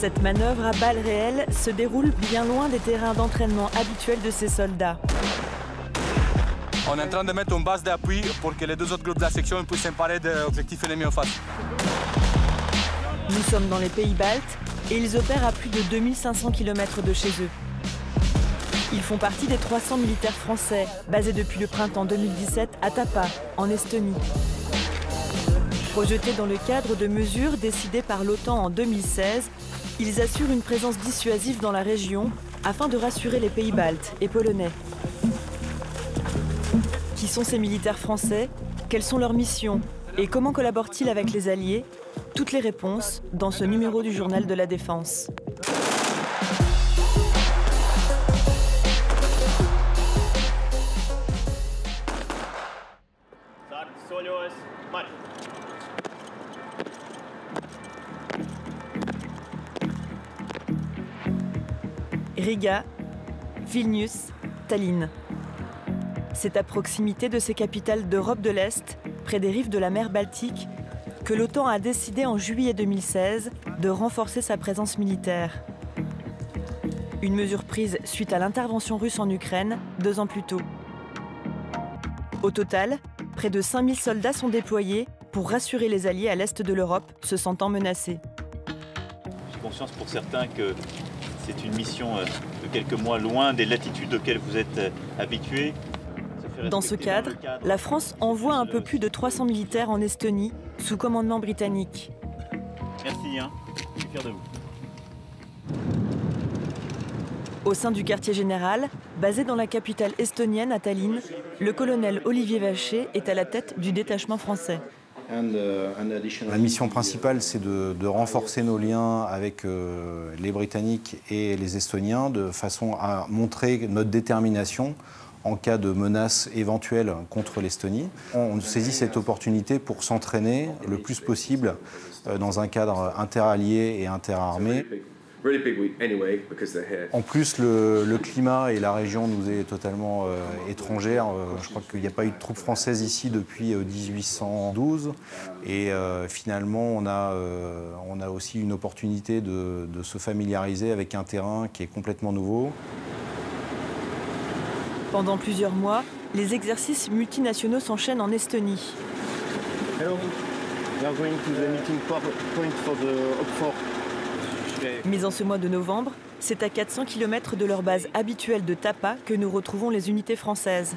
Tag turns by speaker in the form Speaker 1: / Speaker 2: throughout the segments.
Speaker 1: Cette manœuvre à balles réelles se déroule bien loin des terrains d'entraînement habituels de ces soldats.
Speaker 2: On est en train de mettre une base d'appui pour que les deux autres groupes de la section puissent s'emparer d'objectifs ennemis en face.
Speaker 1: Nous sommes dans les pays baltes et ils opèrent à plus de 2500 km de chez eux. Ils font partie des 300 militaires français basés depuis le printemps 2017 à Tapa, en Estonie. Projetés dans le cadre de mesures décidées par l'OTAN en 2016, ils assurent une présence dissuasive dans la région afin de rassurer les pays baltes et polonais. Qui sont ces militaires français? Quelles sont leurs missions? Et comment collaborent-ils avec les Alliés? Toutes les réponses dans ce numéro du Journal de la Défense. Riga, Vilnius, Tallinn. C'est à proximité de ces capitales d'Europe de l'Est, près des rives de la mer Baltique, que l'OTAN a décidé en juillet 2016 de renforcer sa présence militaire. Une mesure prise suite à l'intervention russe en Ukraine 2 ans plus tôt. Au total, près de 5000 soldats sont déployés pour rassurer les alliés à l'est de l'Europe se sentant menacés.
Speaker 3: J'ai conscience pour certains que c'est une mission de quelques mois loin des latitudes auxquelles vous êtes habitués.
Speaker 1: Dans ce cadre, la France envoie un peu plus de 300 militaires en Estonie, sous commandement britannique.
Speaker 3: Merci, je suis fier de vous.
Speaker 1: Au sein du quartier général, basé dans la capitale estonienne à Tallinn, le colonel Olivier Vacher est à la tête du détachement français.
Speaker 4: La mission principale, c'est de renforcer nos liens avec les Britanniques et les Estoniens de façon à montrer notre détermination en cas de menace éventuelle contre l'Estonie. On saisit cette opportunité pour s'entraîner le plus possible dans un cadre interallié et interarmé. En plus, le climat et la région nous est totalement étrangère. Je crois qu'il n'y a pas eu de troupes françaises ici depuis 1812. Et finalement, on a aussi une opportunité de se familiariser avec un terrain qui est complètement nouveau.
Speaker 1: Pendant plusieurs mois, les exercices multinationaux s'enchaînent en Estonie. Mais en ce mois de novembre, c'est à 400 km de leur base habituelle de Tapa que nous retrouvons les unités françaises.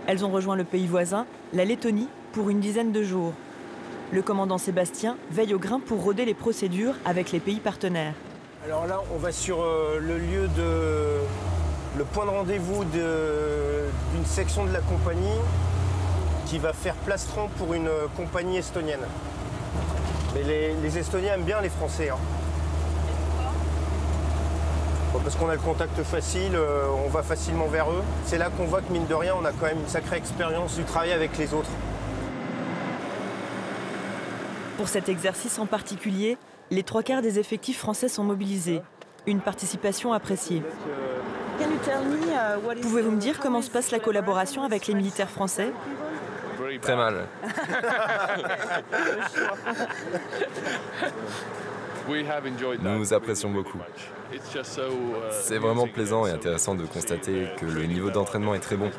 Speaker 1: Elles ont rejoint le pays voisin, la Lettonie, pour une dizaine de jours. Le commandant Sébastien veille au grain pour roder les procédures avec les pays partenaires.
Speaker 5: Alors là, on va sur le point de rendez-vous d'une section de la compagnie qui va faire plastron pour une compagnie estonienne. Mais les Estoniens aiment bien les Français. Parce qu'on a le contact facile, on va facilement vers eux. C'est là qu'on voit que mine de rien, on a quand même une sacrée expérience du travail avec les autres.
Speaker 1: Pour cet exercice en particulier, les 3/4 des effectifs français sont mobilisés. Une participation appréciée. Pouvez-vous me dire comment se passe la collaboration avec les militaires français?
Speaker 6: Très mal. Nous apprécions beaucoup. C'est vraiment plaisant et intéressant de constater que le niveau d'entraînement est très bon.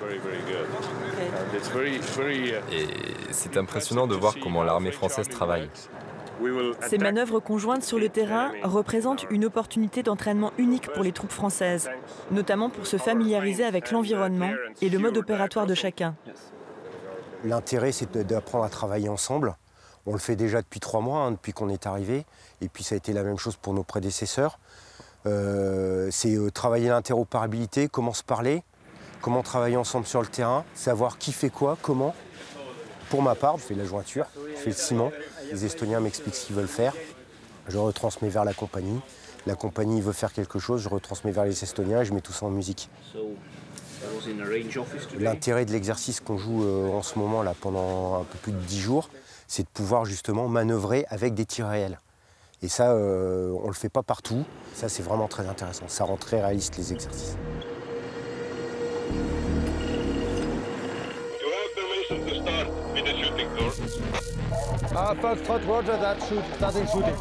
Speaker 6: Et c'est impressionnant de voir comment l'armée française travaille.
Speaker 1: Ces manœuvres conjointes sur le terrain représentent une opportunité d'entraînement unique pour les troupes françaises, notamment pour se familiariser avec l'environnement et le mode opératoire de chacun.
Speaker 5: L'intérêt, c'est d'apprendre à travailler ensemble. On le fait déjà depuis 3 mois, depuis qu'on est arrivé. Et puis ça a été la même chose pour nos prédécesseurs. C'est travailler l'interopérabilité, comment se parler, comment travailler ensemble sur le terrain, savoir qui fait quoi, comment. Pour ma part, je fais la jointure, je fais le ciment. Les Estoniens m'expliquent ce qu'ils veulent faire. Je retransmets vers la compagnie. La compagnie veut faire quelque chose, je retransmets vers les Estoniens et je mets tout ça en musique. L'intérêt de l'exercice qu'on joue en ce moment, là, pendant un peu plus de 10 jours, c'est de pouvoir justement manœuvrer avec des tirs réels. Et ça, on ne le fait pas partout. Ça, c'est vraiment très intéressant. Ça rend très réaliste les exercices.
Speaker 7: Foxtrot, roger that, shoot, starting shooting.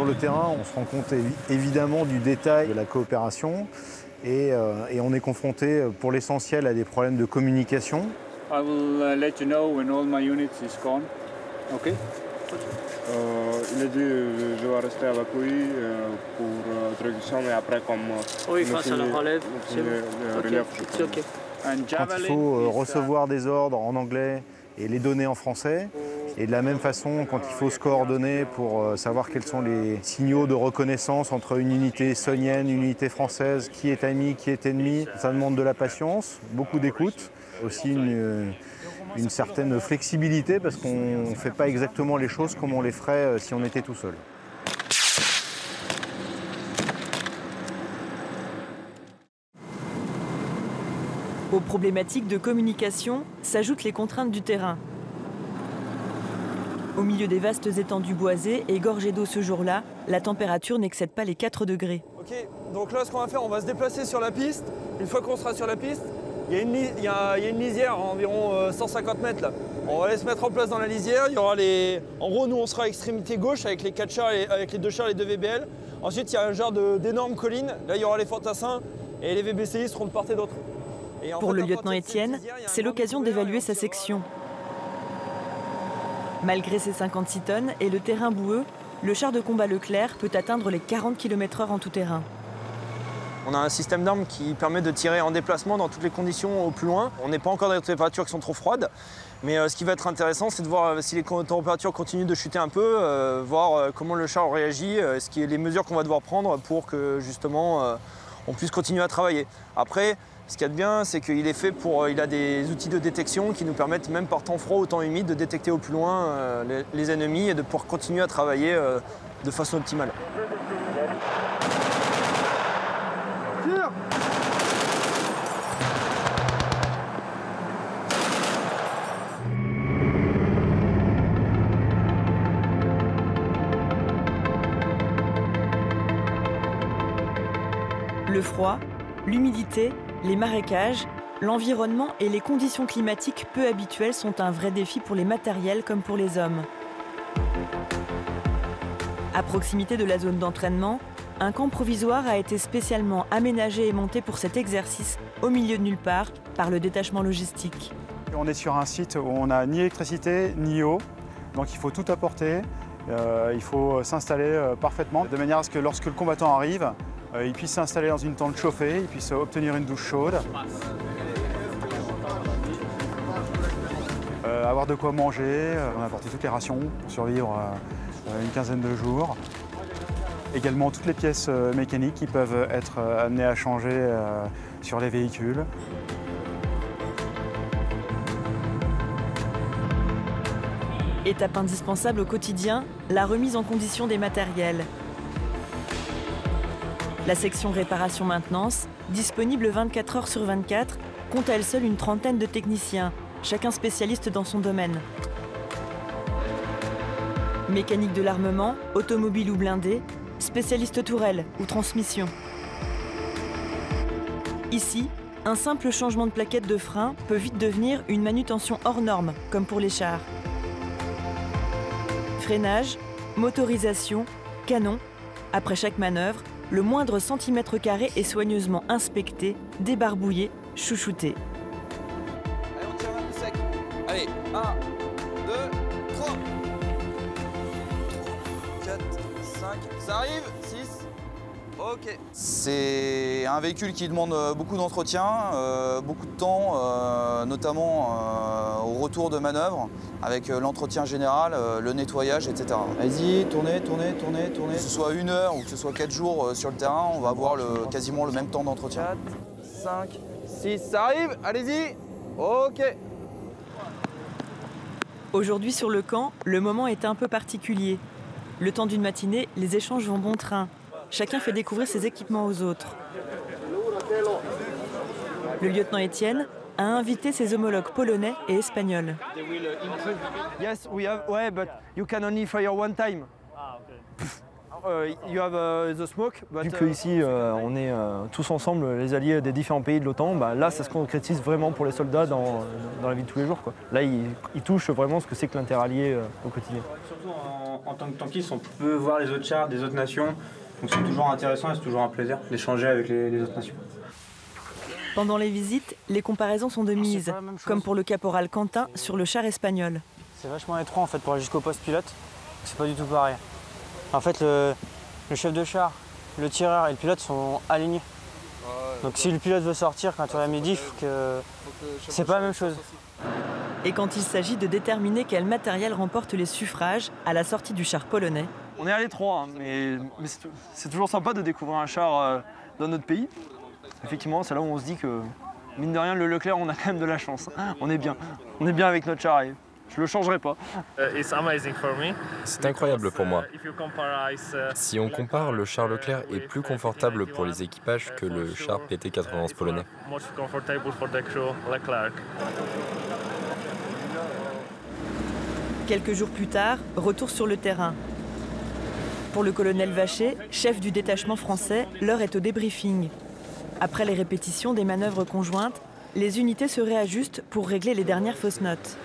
Speaker 4: sur le terrain, on se rend compte évidemment du détail de la coopération et on est confronté pour l'essentiel à des problèmes de communication.
Speaker 7: I will let you know when all my units is gone. Ok. Il a dit je vais rester avec lui pour traduction, mais après comme
Speaker 8: oui, face à la relève, c'est bon. Ok.
Speaker 4: Quand il faut recevoir des ordres en anglais et les donner en français, et de la même façon quand il faut se coordonner pour savoir quels sont les signaux de reconnaissance entre une unité estonienne, une unité française, qui est ami, qui est ennemi, ça demande de la patience, beaucoup d'écoute, aussi une certaine flexibilité parce qu'on ne fait pas exactement les choses comme on les ferait si on était tout seul.
Speaker 1: Aux problématiques de communication s'ajoutent les contraintes du terrain. Au milieu des vastes étendues boisées et gorgées d'eau ce jour-là, la température n'excède pas les 4 degrés.
Speaker 9: Ok, donc là ce qu'on va faire, on va se déplacer sur la piste. Une fois qu'on sera sur la piste, il y a une lisière à environ 150 mètres là. On va aller se mettre en place dans la lisière. Il y aura les... En gros, nous on sera à l'extrémité gauche avec les 4 chars, avec les 2 chars et les 2 VBL. Ensuite, il y a un genre d'énormes collines. Là, il y aura les fantassins et les VBCI seront de part et d'autre.
Speaker 1: Pour le lieutenant Étienne, c'est l'occasion d'évaluer sa section. Malgré ses 56 tonnes et le terrain boueux, le char de combat Leclerc peut atteindre les 40 km/h en tout terrain.
Speaker 9: On a un système d'armes qui permet de tirer en déplacement dans toutes les conditions au plus loin. On n'est pas encore dans des températures qui sont trop froides, mais ce qui va être intéressant, c'est de voir si les températures continuent de chuter un peu, voir comment le char réagit, les mesures qu'on va devoir prendre pour que justement on puisse continuer à travailler. Après, ce qu'il y a de bien, c'est qu'il est fait il a des outils de détection qui nous permettent, même par temps froid ou temps humide, de détecter au plus loin les ennemis et de pouvoir continuer à travailler de façon optimale.
Speaker 1: Le froid, l'humidité, les marécages, l'environnement et les conditions climatiques peu habituelles sont un vrai défi pour les matériels comme pour les hommes. À proximité de la zone d'entraînement, un camp provisoire a été spécialement aménagé et monté pour cet exercice au milieu de nulle part par le détachement logistique.
Speaker 10: On est sur un site où on n'a ni électricité ni eau, donc il faut tout apporter, il faut s'installer parfaitement de manière à ce que lorsque le combattant arrive, il puisse s'installer dans une tente chauffée, il puisse obtenir une douche chaude, avoir de quoi manger, on a apporté toutes les rations pour survivre une quinzaine de jours. Également toutes les pièces mécaniques qui peuvent être amenées à changer sur les véhicules.
Speaker 1: Étape indispensable au quotidien, la remise en condition des matériels. La section réparation-maintenance, disponible 24 heures sur 24, compte à elle seule une trentaine de techniciens, chacun spécialiste dans son domaine. Mécanique de l'armement, automobile ou blindé, spécialiste tourelle ou transmission. Ici, un simple changement de plaquette de frein peut vite devenir une manutention hors norme, comme pour les chars. Freinage, motorisation, canon, après chaque manœuvre, le moindre centimètre carré est soigneusement inspecté, débarbouillé, chouchouté.
Speaker 9: Allez, on tire un coup sec. Allez, 1, 2, 3. 4, 5, ça arrive, 6. Ok.
Speaker 11: C'est un véhicule qui demande beaucoup d'entretien, beaucoup de temps, notamment au retour de manœuvre, avec l'entretien général, le nettoyage, etc. Allez-y, tournez, tournez, tournez, tournez. Que ce soit 1 heure ou que ce soit 4 jours sur le terrain, on va avoir quasiment le même temps d'entretien.
Speaker 9: 4, 5, 6, ça arrive, allez-y. Ok.
Speaker 1: Aujourd'hui sur le camp, le moment est un peu particulier. Le temps d'une matinée, les échanges vont bon train. Chacun fait découvrir ses équipements aux autres. Le lieutenant Étienne a invité ses homologues polonais et espagnols.
Speaker 9: Yes, we have. Ouais, but you can only fire one time. you have the smoke. Vu qu'ici, on est tous ensemble, les alliés des différents pays de l'OTAN, là, ça se concrétise vraiment pour les soldats dans la vie de tous les jours, quoi. Là, ils touchent vraiment ce que c'est que l'interallié au quotidien.
Speaker 12: Surtout en tant que tankiste, on peut voir les autres chars des autres nations. Donc c'est toujours intéressant et c'est toujours un plaisir d'échanger avec les autres nations.
Speaker 1: Pendant les visites, les comparaisons sont de mise, comme pour le caporal Quentin sur le char espagnol.
Speaker 12: C'est vachement étroit en fait pour aller jusqu'au poste pilote, c'est pas du tout pareil. En fait, le chef de char, le tireur et le pilote sont alignés. Donc si le pilote veut sortir quand on est à midi, il faut que... c'est pas la même chose.
Speaker 1: Et quand il s'agit de déterminer quel matériel remporte les suffrages à la sortie du char polonais.
Speaker 9: On est à l'étroit, mais c'est toujours sympa de découvrir un char dans notre pays. Effectivement, c'est là où on se dit que, mine de rien, le Leclerc, on a quand même de la chance. On est bien avec notre char et je le changerai pas.
Speaker 6: C'est incroyable pour moi. Si on compare, le char Leclerc est plus confortable pour les équipages que le char PT-91 polonais.
Speaker 1: Quelques jours plus tard, retour sur le terrain. Pour le colonel Vacher, chef du détachement français, l'heure est au débriefing. Après les répétitions des manœuvres conjointes, les unités se réajustent pour régler les dernières fausses notes.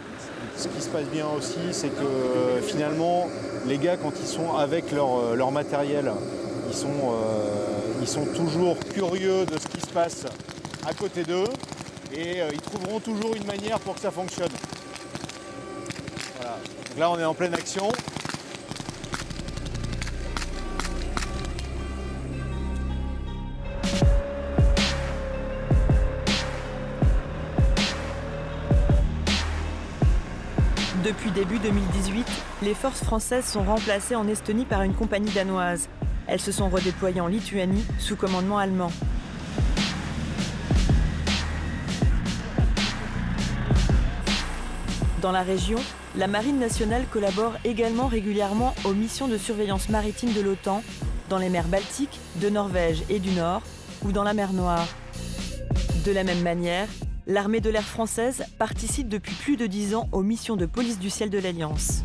Speaker 10: Ce qui se passe bien aussi, c'est que finalement, les gars, quand ils sont avec leur matériel, ils sont toujours curieux de ce qui se passe à côté d'eux et ils trouveront toujours une manière pour que ça fonctionne. Voilà. Donc là, on est en pleine action.
Speaker 1: Depuis début 2018, les forces françaises sont remplacées en Estonie par une compagnie danoise. Elles se sont redéployées en Lituanie sous commandement allemand. Dans la région, la Marine nationale collabore également régulièrement aux missions de surveillance maritime de l'OTAN dans les mers Baltiques, de Norvège et du Nord, ou dans la mer Noire. De la même manière, l'armée de l'air française participe depuis plus de 10 ans aux missions de police du ciel de l'Alliance.